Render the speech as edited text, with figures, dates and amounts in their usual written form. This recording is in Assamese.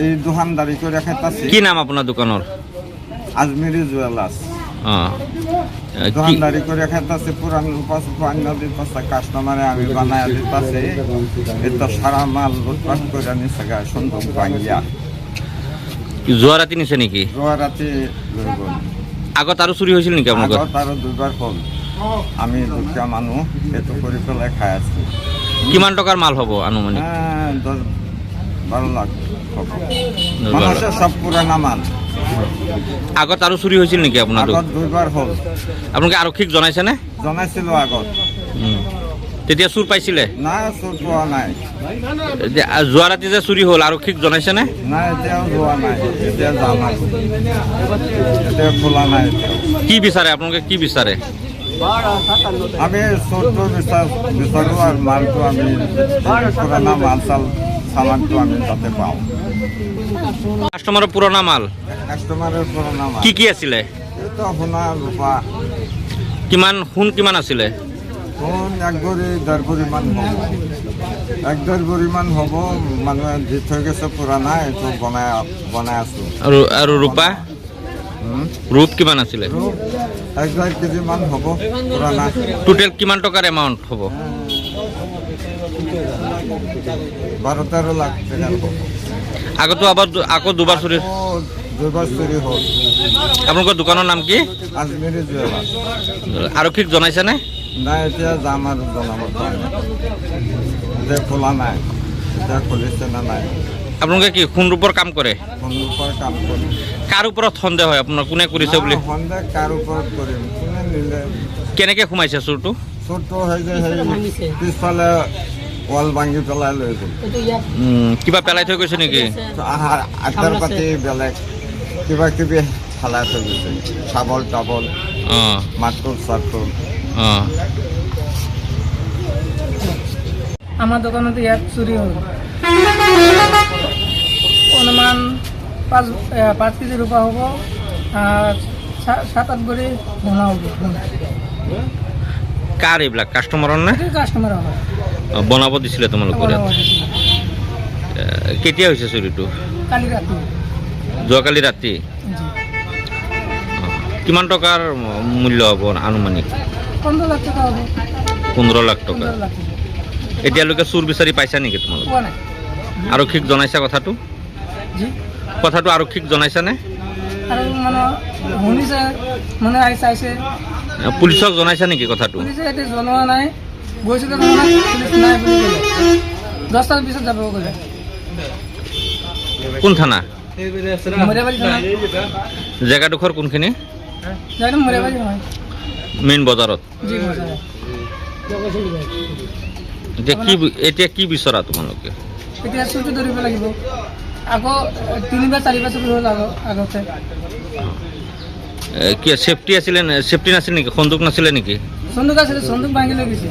এই দোকানদারি করে খাইতাছি। কি নাম আপনার দোকানের? আজমিরি জুয়েলার্স। দোকানদারি করে খাইতাছি। পুরান রূপা আইনা দিতেছে কাস্টমারে, আমি বানায় দিতেছি। এটা সারা মাল লুটপাট করে নিছে গা সুন্দর ভাঙ্গিয়া। জোয়া রাতি নিছে নাকি? জোয়া রাতি আগত আরো চুরি হয়েছিল নাকি আপনার? আগত আরো 2বার হল। আমি দুঃখা মানুষ এত করে পেলাই খাই আছি। কিমান টাকার মাল হবো আনুমানিক? 10-12 লাখ হব। মানুষের সব পুরানা মাল। আগত আরো চুরি হয়েছিল নাকি আপনার? আগত 2বার হল। আপনাকে আরক্ষীক জনাইছে না? জনাইছিল আগত। তেতিয়া চুর পাইছিলে? না, চুর পোৱা নাই। জোয়া ৰাতি যে চুৰি হল আৰক্ষীক জনাইছে না? না, এতিয়াও যোৱা নাই। এতিয়া যাম আৰু। এতিয়া খোলা নাই। কি বিচাৰে আপনাকে? কি বিচাৰে? আমি চোৰটো বিচাৰো আৰু মালটো আমি পুরানা মাল চাল সামানটো আমি তাতে পাওঁ। কাস্টমারের পুরোনা মাল? কাস্টমারের পুরানা মাল। কি কি আছিলে? এইটো সোণা ৰূপা। কিমান সোণ কিমান আছিলে? সোণ 1 ভৰি 1.5 ভৰি মান হ'ব। 1-1.5 ভৰি মান হ'ব। মানুহে দি থৈ গৈছে পুৰানা, এইটো বনাই আছো। আৰু ৰূপা? ৰূপ কিমান আছিলে? ৰূপ 1.5 কেজি মান হ'ব পুৰানা। টোটেল কিমান টকাৰ এমাউন্ট হ'ব? 12-13 লাখ টাকা হ'ব। আগতো আবার আকৌ দুবার চুরি? 2বার চুরি হ'ল। আপোনালোকৰ দোকানৰ নাম কি? আজমিৰি জুয়েলাৰ্স। আৰক্ষীক জনাইছে নে? নাই, এতিয়া যাম আৰু জনাব কাৰণে। এতিয়া খোলা নাই। এতিয়া খুলিছে না নাই। আপোনালোকে কি সোণ ৰূপৰ কাম কৰে? সোণ ৰূপৰ কাম কৰিম। কাৰ ওপৰত সন্দেহ হয় আপোনাৰ? কোনে কৰিছে বুলি? সন্দেহ কাৰ ওপৰত কৰিম? কোনে নিলে? কেনেকে সোমাইছে চোৰটো? চোৰটো হয় যে সেই পিছফালে ৱাল ভাঙি পেলাই লৈ গ'ল। কিবা পেলাই থৈ গৈছে নেকি? আধাৰ পাতি বেলেগ কিবা কিবি পেলাই থৈ গৈছে। চাবল তাবল, মাটুল চাটুল। আমার দোকানে এক চুরি হল। অনুমান 5 কেজি রূপা হব, আর 7-8 ভরি সোনা হব। কার এইবিলাক? কাস্টমাৰৰ নে? কাস্টমাৰ হবে। বনাব দিছিলে তোমালোকৰ? কেতিয়া হৈছে চুৰিটো? কালি ৰাতে। যোৱাকালি ৰাতি? কিমান টকাৰ মূল্য হ'ব আনুমানিক? 15 লাখ টাকা হবে। 15 লাখ টকা। 15 লাখ টাকা। এতিয়ালৈকে চুৰ বিচাৰি পাইছা নেকি তোমালোকে? পোৱা নাই। আৰক্ষীক জনাইছা কথাটো? জি। কথাটো আৰক্ষীক জনাইছা নে? আৰু মানে শুনিছে, মানে চাইছে। পুলিচক জনাইছা নেকি কথাটো? পুলিচে এতিয়া জনোৱা নাই। গৈছিলে মানে পুলিচ নাই বুলি ক'লে। 10টাৰ পিছত যাব ক'লে। কোন থানা? মৰিয়াবাৰী থানা। জেগাডোখৰ কোনখিনি? জানো মৰিয়াবাৰী হয়। মেইন বজাৰত? জি বজাৰ। এতিয়া কি বিচৰা তোমালোকে? এতিয়া চুৰটো ধৰিব লাগিব। আকৌ 3-4 চুৰি হ'ল আগতে। কি সেফটি আছিলে? সেফটি নাছিল নেকি? সন্দুক নাছিলে নেকি? সন্দুক আছিলে, সন্দুক ভাঙি লৈ গৈছে।